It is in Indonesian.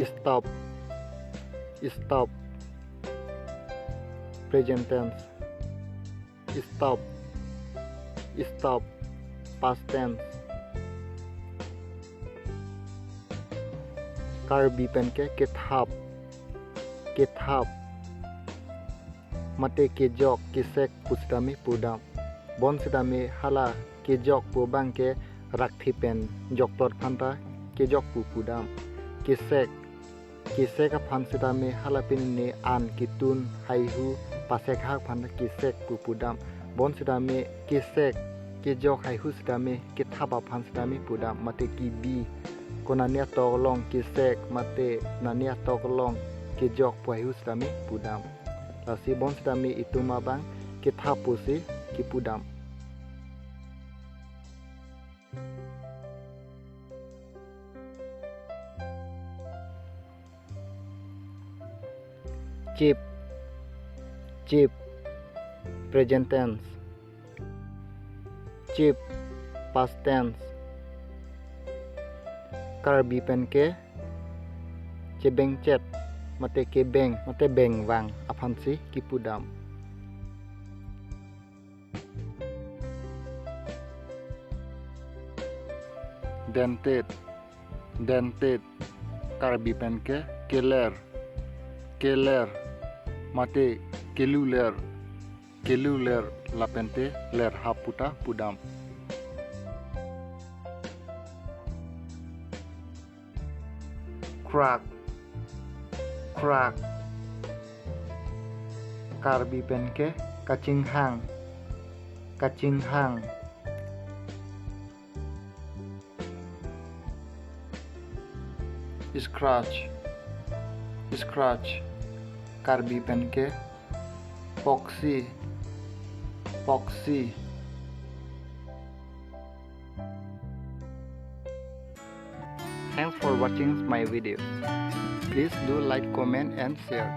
stop, stop, present tense, stop, stop, past tense. Karbi pen ke kitab, kitab, mate kejok kisek pustami pudam, bon sidami hala kejok pu bang ke rakthi pen joktor phanta kejok pu pudam, kisek, kisek a phan sidami hala pin ni an kitun haihu pasek hak phanta kisek pu pudam, bon sidami kisek kejok haihu sidami kitab a phan sidami pudam, mate kibi konania tolong kisek mate nania tolong kejok puai husdami pudam lasi bon sedami itu mabang kitab pusi kipudam. Chip, chip, present tense, chip, past tense. Karbi pen ke cebeng cet mate kebeng mate beng wang apansi kipudam. Dented, dented. Karbi pen ke keler, keler mate keluler, keluler lapente ler haputa pudam. Crack, crack. Karbi pen ke kacing hang, kacing hang. Scratch, scratch. Karbi pen ke poxy, poxy. Thanks for watching my video. Please do like, comment and share.